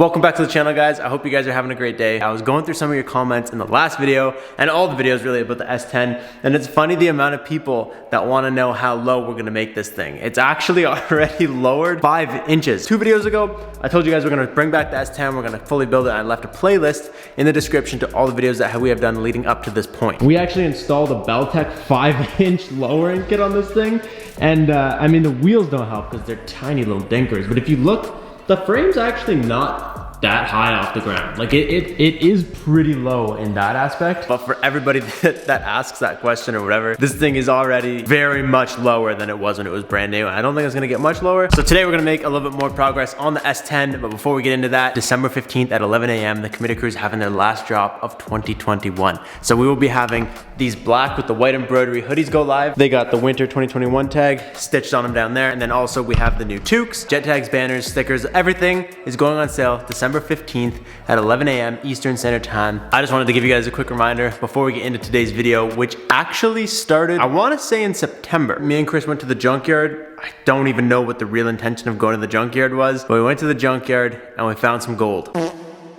Welcome back to the channel, guys. I hope you guys are having a great day. I was going through some of your comments in the last video and all the videos really about the S10, and it's funny the amount of people that want to know how low we're gonna make this thing. It's actually already lowered 5 inches. 2 videos ago, I told you guys we're gonna bring back the S10, we're gonna fully build it, and I left a playlist in the description to all the videos that we have done leading up to this point. We actually installed a Beltec 5-inch lowering kit on this thing, and I mean the wheels don't help because they're tiny little dinkers, but if you look, the frame's actually not that high off the ground. Like it is pretty low in that aspect. But for everybody that asks that question or whatever, this thing is already very much lower than it was when it was brand new. I don't think it's gonna get much lower. So today we're gonna make a little bit more progress on the S10. But before we get into that, December 15th at 11 a.m., the committee crew is having their last drop of 2021. So we will be having these black with the white embroidery hoodies go live. They got the winter 2021 tag stitched on them down there. And then also we have the new toques, jet tags, banners, stickers, everything is going on sale December 15th at 11 a.m. Eastern Standard Time. I just wanted to give you guys a quick reminder before we get into today's video, which actually started, I want to say in September. Me and Chris went to the Junkyard. I don't even know what the real intention of going to the Junkyard was, but we went to the Junkyard and we found some gold.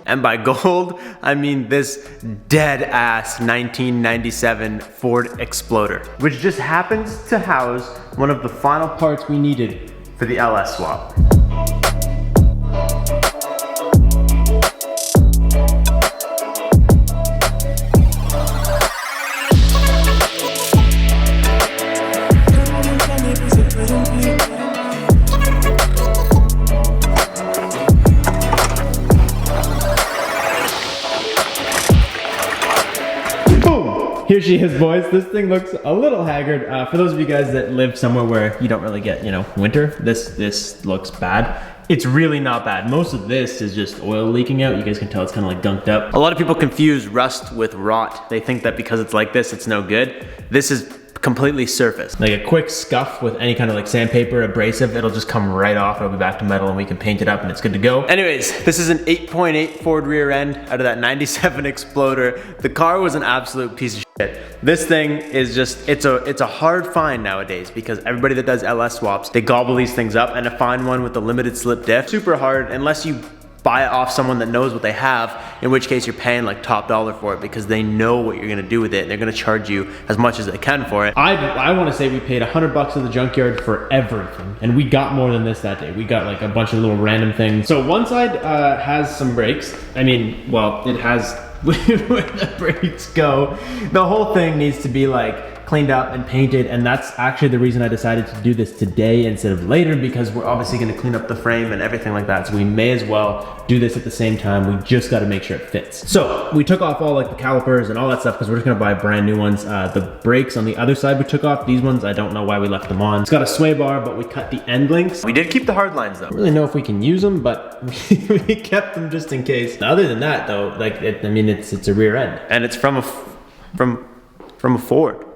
And by gold, I mean this dead ass 1997 Ford Exploder, which just happens to house one of the final parts we needed for the LS swap. Here she is, boys. This thing looks a little haggard. For those of you guys that live somewhere where you don't really get, winter, this looks bad. It's really not bad. Most of this is just oil leaking out. You guys can tell it's kind of like gunked up. A lot of people confuse rust with rot. They think that because it's like this, it's no good. This is completely surface. Like a quick scuff with any kind of like sandpaper, abrasive, it'll just come right off. It'll be back to metal and we can paint it up and it's good to go. Anyways, this is an 8.8 Ford rear end out of that 97 Exploder. The car was an absolute piece of shit. This thing is just, it's a hard find nowadays because everybody that does LS swaps, they gobble these things up, and to find one with a limited slip diff, super hard unless you buy it off someone that knows what they have, in which case you're paying like top dollar for it because they know what you're gonna do with it and they're gonna charge you as much as they can for it. I wanna say we paid $100 at the Junkyard for everything, and we got more than this that day. We got like a bunch of little random things. So one side has some brakes. I mean, well, it has where the brakes go. The whole thing needs to be like cleaned up and painted, and that's actually the reason I decided to do this today instead of later, because we're obviously going to clean up the frame and everything like that, so we may as well do this at the same time. We just got to make sure it fits. So we took off all like the calipers and all that stuff because we're just going to buy brand new ones. The brakes on the other side we took off. These ones, I don't know why we left them on. It's got a sway bar, but we cut the end links. We did keep the hard lines though. I don't really know if we can use them, but we kept them just in case. Other than that though, like I mean it's a rear end, and it's from a Ford.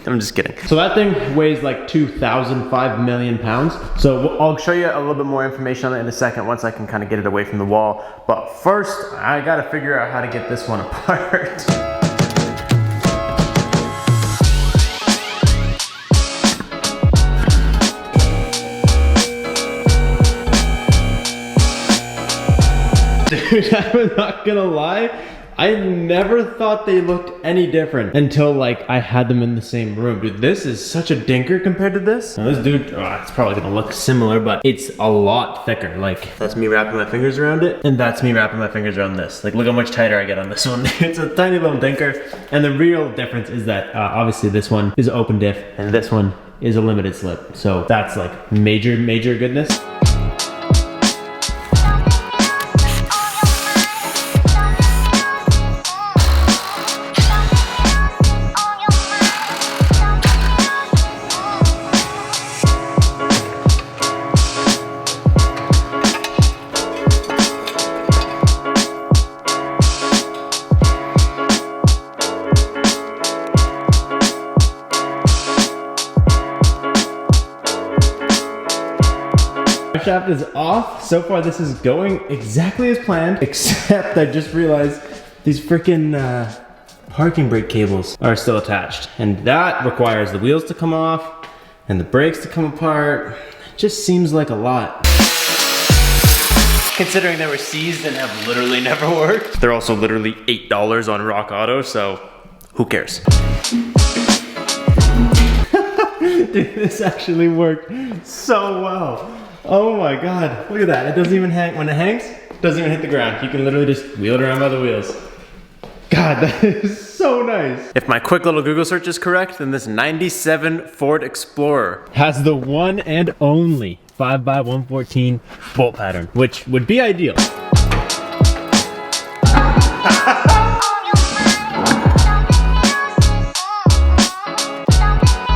I'm just kidding. So that thing weighs like 2,005 million pounds. So I'll show you a little bit more information on it in a second once I can kind of get it away from the wall. But first, I gotta figure out how to get this one apart. Dude, I'm not gonna lie, I never thought they looked any different until like I had them in the same room. Dude, this is such a dinker compared to this. Now this dude, it's probably gonna look similar, but it's a lot thicker. Like that's me wrapping my fingers around it, and that's me wrapping my fingers around this. Like look how much tighter I get on this one. It's a tiny little dinker, and the real difference is that obviously this one is open diff, and this one is a limited slip. So that's like major goodness. Shaft is off. So far this is going exactly as planned, except I just realized these freaking parking brake cables are still attached, and that requires the wheels to come off and the brakes to come apart. It just seems like a lot. considering they were seized and have literally never worked. They're also literally $8 on Rock Auto, so who cares? Dude, this actually worked so well. Oh my God, look at that. It doesn't even hang, when it hangs, it doesn't even hit the ground. You can literally just wheel it around by the wheels. God, that is so nice. If my quick little Google search is correct, then this 97 Ford Explorer has the one and only 5x114 bolt pattern, which would be ideal.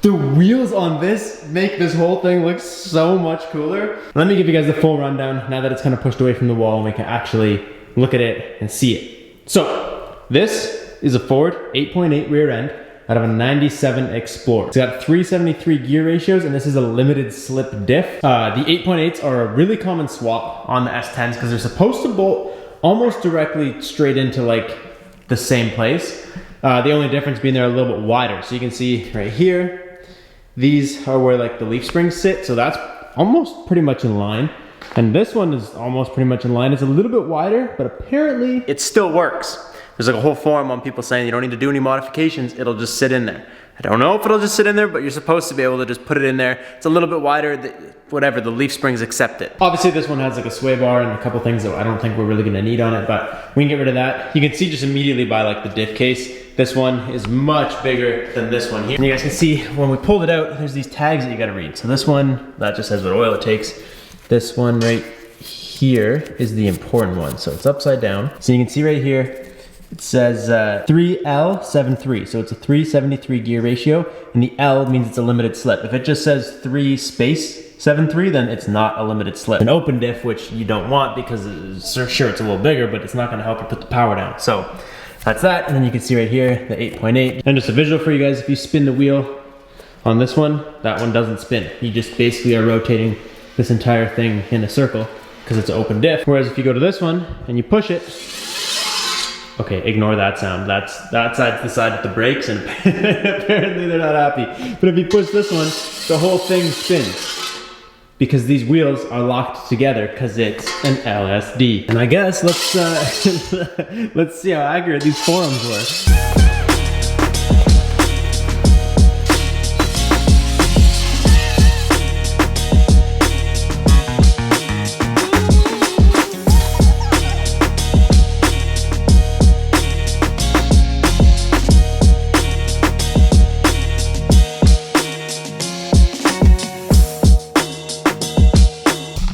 The wheels on this make this whole thing look so much cooler. Let me give you guys the full rundown now that it's kind of pushed away from the wall and we can actually look at it and see it. So, this is a Ford 8.8 rear end out of a 97 Explorer. It's got 373 gear ratios and this is a limited slip diff. The 8.8s are a really common swap on the S10s because they're supposed to bolt almost directly straight into like the same place. The only difference being they're a little bit wider. So you can see right here, these are where like the leaf springs sit. So that's almost pretty much in line. And this one is almost pretty much in line. It's a little bit wider, but apparently it still works. There's like a whole forum on people saying you don't need to do any modifications, it'll just sit in there. I don't know if it'll just sit in there, but you're supposed to be able to just put it in there. It's a little bit wider, whatever, the leaf springs accept it. Obviously this one has like a sway bar and a couple things that I don't think we're really gonna need on it, but we can get rid of that. You can see just immediately by like the diff case, this one is much bigger than this one here. And you guys can see when we pulled it out, there's these tags that you gotta read. So this one, that just says what oil it takes. This one right here is the important one. So it's upside down. So you can see right here, it says 3L73, so it's a 373 gear ratio, and the L means it's a limited slip. If it just says 3 space 73, then it's not a limited slip. An open diff, which you don't want because sure it's a little bigger, but it's not gonna help you put the power down. So that's that, and then you can see right here, the 8.8. And just a visual for you guys, if you spin the wheel on this one, that one doesn't spin. You just basically are rotating this entire thing in a circle because it's an open diff. Whereas if you go to this one and you push it, okay, ignore that sound. That side's the side with the brakes and apparently they're not happy. But if you push this one, the whole thing spins because these wheels are locked together because it's an LSD. And I guess let's let's see how accurate these forums were.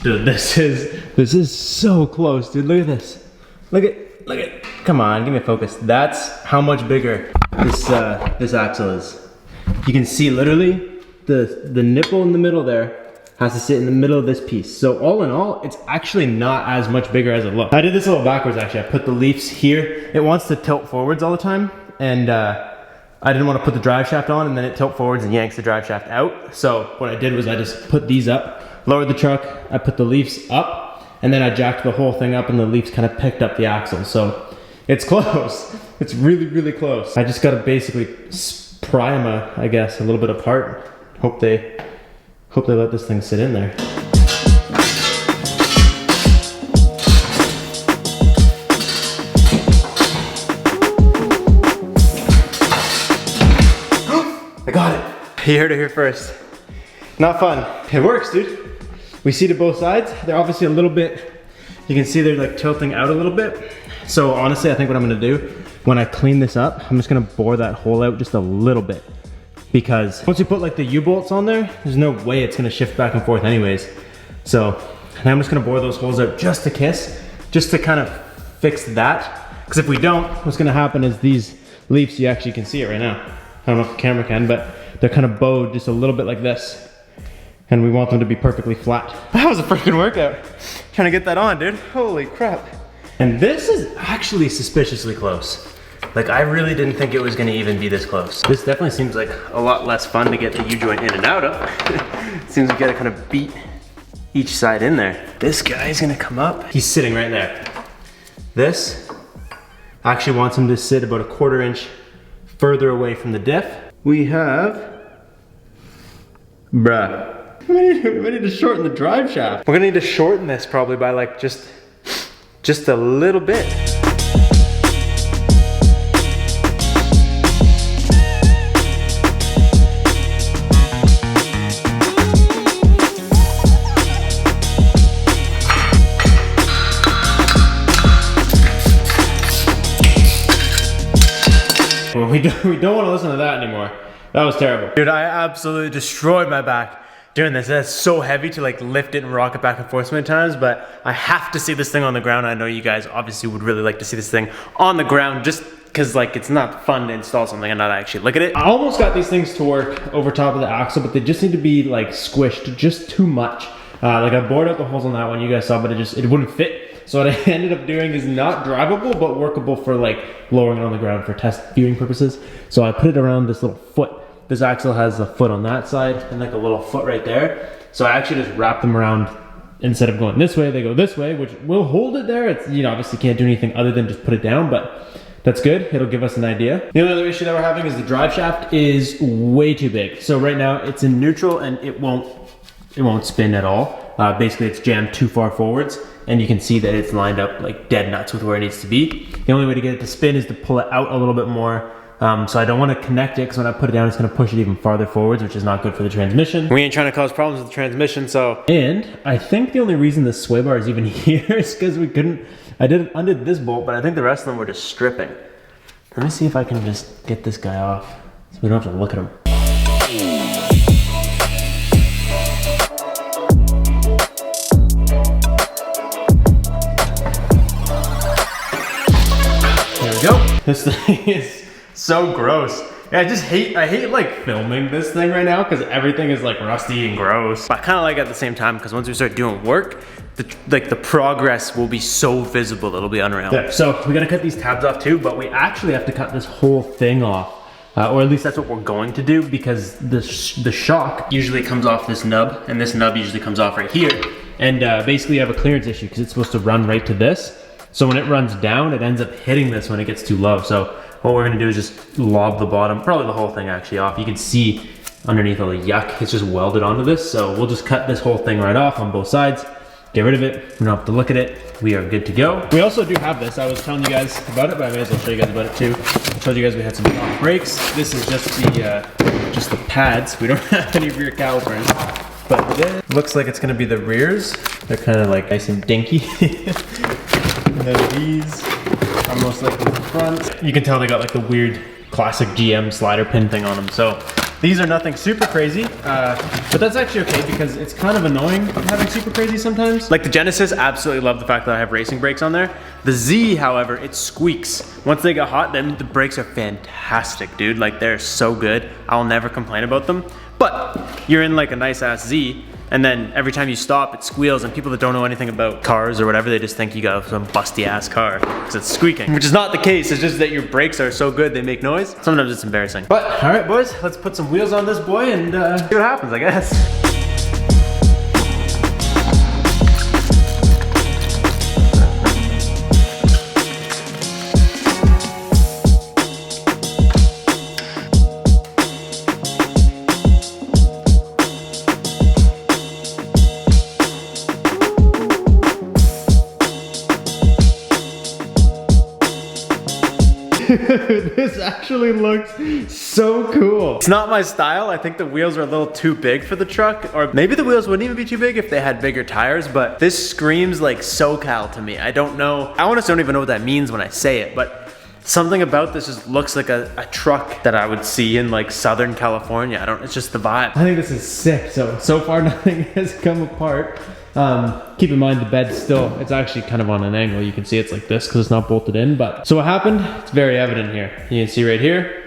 Dude, this is so close, dude. Look at this. Look at. Come on, give me a focus. That's how much bigger this axle is. You can see literally the nipple in the middle there has to sit in the middle of this piece. So all in all, it's actually not as much bigger as it looks. I did this a little backwards actually. I put the leaves here. It wants to tilt forwards all the time, and I didn't want to put the drive shaft on and then it tilt forwards and yanks the drive shaft out. So what I did was I just put these up, lowered the truck, I put the leaves up, and then I jacked the whole thing up and the leaves kind of picked up the axle. So it's close. It's really, really close. I just got to basically pry them, I guess, a little bit apart. Hope they let this thing sit in there. I got it. You heard it here first. Not fun. It works, dude. We seated both sides. They're obviously a little bit, you can see they're like tilting out a little bit. So honestly, I think what I'm gonna do, when I clean this up, I'm just gonna bore that hole out just a little bit. Because once you put like the U-bolts on there, there's no way it's gonna shift back and forth anyways. So I'm just gonna bore those holes out just a kiss, just to kind of fix that. Because if we don't, what's gonna happen is these leaves, you actually can see it right now. I don't know if the camera can, but they're kind of bowed just a little bit like this. And we want them to be perfectly flat. That was a freaking workout. Trying to get that on, dude. Holy crap. And this is actually suspiciously close. Like, I really didn't think it was gonna even be this close. This definitely seems like a lot less fun to get the U-joint in and out of. Seems like you gotta kind of beat each side in there. This guy's gonna come up. He's sitting right there. This actually wants him to sit about a 1/4 inch further away from the diff. We have, bruh. We need to shorten the drive shaft. We're gonna need to shorten this probably by like just just a little bit. Well, we don't want to listen to that anymore. That was terrible. Dude, I absolutely destroyed my back doing this. That's so heavy to like lift it and rock it back and forth so many times, but I have to see this thing on the ground. I know you guys obviously would really like to see this thing on the ground just because like it's not fun to install something and not actually look at it. I almost got these things to work over top of the axle, but they just need to be like squished just too much. Like I bored out the holes on that one, you guys saw, but it wouldn't fit. So what I ended up doing is not drivable, but workable for like lowering it on the ground for test viewing purposes. So I put it around this little foot. This axle has a foot on that side and like a little foot right there. So I actually just wrap them around. Instead of going this way, they go this way, which will hold it there. It's, you know, obviously can't do anything other than just put it down, but that's good. It'll give us an idea. The only other issue that we're having is the drive shaft is way too big. So right now it's in neutral and it won't spin at all. Basically it's jammed too far forwards. And you can see that it's lined up like dead nuts with where it needs to be. The only way to get it to spin is to pull it out a little bit more. So I don't want to connect it because when I put it down, it's going to push it even farther forwards, which is not good for the transmission. We ain't trying to cause problems with the transmission, so. And I think the only reason the sway bar is even here is because we couldn't, I undid this bolt, but I think the rest of them were just stripping. Let me see if I can just get this guy off so we don't have to look at him. Go. This thing is so gross. Yeah, I hate like filming this thing right now because everything is like rusty and gross. But I kind of like it at the same time because once we start doing work, the progress will be so visible, it'll be unreal. Yeah, so we gotta cut these tabs off too, but we actually have to cut this whole thing off. Or at least that's what we're going to do because the shock usually comes off this nub and this nub usually comes off right here. And basically you have a clearance issue because it's supposed to run right to this. So when it runs down, it ends up hitting this when it gets too low. So what we're gonna do is just lob the bottom, probably the whole thing actually off. You can see underneath all the yuck, it's just welded onto this. So we'll just cut this whole thing right off on both sides, get rid of it. We don't have to look at it. We are good to go. We also do have this. I was telling you guys about it, but I may as well show you guys about it too. I told you guys we had some block brakes. This is just the pads. We don't have any rear calipers. But this looks like it's gonna be the rears. They're kind of like nice and dinky. And then these are most likely the front. You can tell they got like the weird classic GM slider pin thing on them. So these are nothing super crazy, but that's actually okay because it's kind of annoying having super crazy sometimes. Like the Genesis, absolutely love the fact that I have racing brakes on there. The Z, however, it squeaks. Once they get hot, then the brakes are fantastic, dude. Like they're so good. I'll never complain about them. But you're in like a nice ass Z, and then every time you stop, it squeals, and people that don't know anything about cars or whatever, they just think you got some busty ass car because it's squeaking, which is not the case. It's just that your brakes are so good, they make noise. Sometimes it's embarrassing. But all right, boys, let's put some wheels on this boy and see what happens, I guess. This actually looks so cool. It's not my style. I think the wheels are a little too big for the truck, or maybe the wheels wouldn't even be too big if they had bigger tires, but this screams like SoCal to me. I don't know. I honestly don't even know what that means when I say it, but something about this just looks like a truck that I would see in like Southern California. It's just the vibe. I think this is sick. So far nothing has come apart. Keep in mind the bed's still, it's actually kind of on an angle. You can see it's like this because it's not bolted in, but so what happened, it's very evident here. You can see right here.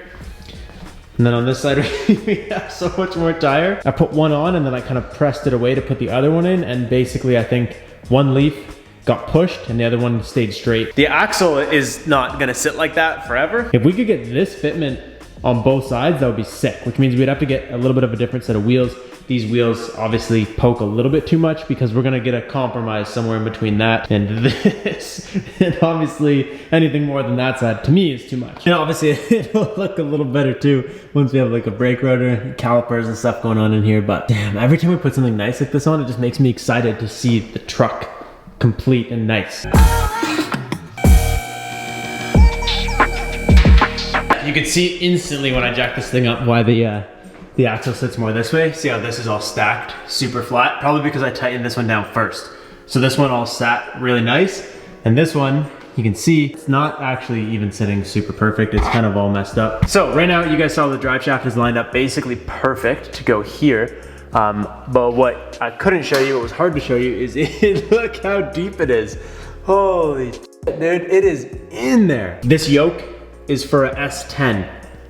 And then on this side, we have so much more tire. I put one on and then I kind of pressed it away to put the other one in. And basically I think one leaf got pushed and the other one stayed straight. The axle is not gonna sit like that forever. If we could get this fitment on both sides, that would be sick, which means we'd have to get a little bit of a different set of wheels. These wheels obviously poke a little bit too much because we're gonna get a compromise somewhere in between that and this. And obviously anything more than that side to me is too much. And obviously it'll look a little better too once we have like a brake rotor, calipers and stuff going on in here. But damn, every time we put something nice like this on, it just makes me excited to see the truck complete and nice. You can see instantly when I jack this thing up why the axle sits more this way. See how this is all stacked, super flat? Probably because I tightened this one down first. So this one all sat really nice. And this one, you can see it's not actually even sitting super perfect. It's kind of all messed up. So right now you guys saw the drive shaft is lined up basically perfect to go here. But what I couldn't show you, what was hard to show you is look how deep it is. Holy shit, dude, it is in there. This yoke is for a S10.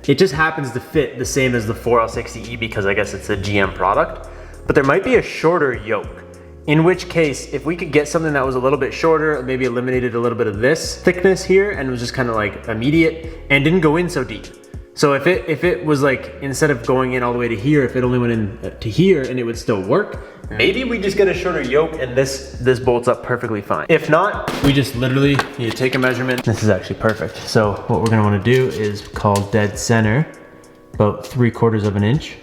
It just happens to fit the same as the 4L60E because I guess it's a GM product, but there might be a shorter yoke. In which case, if we could get something that was a little bit shorter, maybe eliminated a little bit of this thickness here and was just kind of like immediate and didn't go in so deep. So if it was like, instead of going in all the way to here, if it only went in to here and it would still work, maybe we just get a shorter yoke and this bolts up perfectly fine. If not, we just literally need to take a measurement. This is actually perfect. So what we're gonna wanna do is call dead center about 3/4 of an inch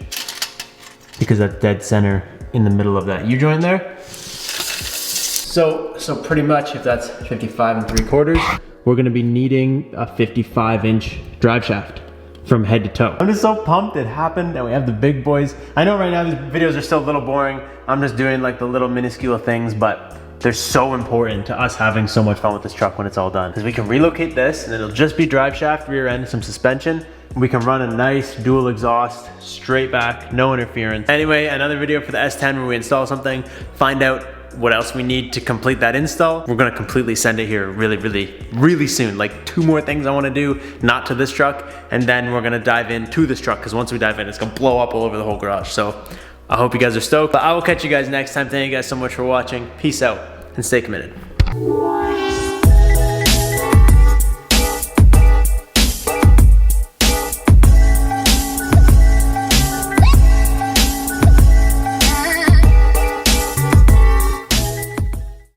because that's dead center in the middle of that U-joint there. So pretty much if that's 55 3/4, we're gonna be needing a 55-inch drive shaft from head to toe. I'm just so pumped it happened and we have the big boys. I know right now these videos are still a little boring. I'm just doing like the little minuscule things, but they're so important to us having so much fun with this truck when it's all done. Because we can relocate this and it'll just be drive shaft, rear end, some suspension. We can run a nice dual exhaust, straight back, no interference. Anyway, another video for the S10 where we install something, find out what else we need to complete that install. We're gonna completely send it here really soon. Like 2 more things I wanna do, not to this truck, and then we're gonna dive into this truck because once we dive in, it's gonna blow up all over the whole garage. So I hope you guys are stoked, but I will catch you guys next time. Thank you guys so much for watching. Peace out and stay committed.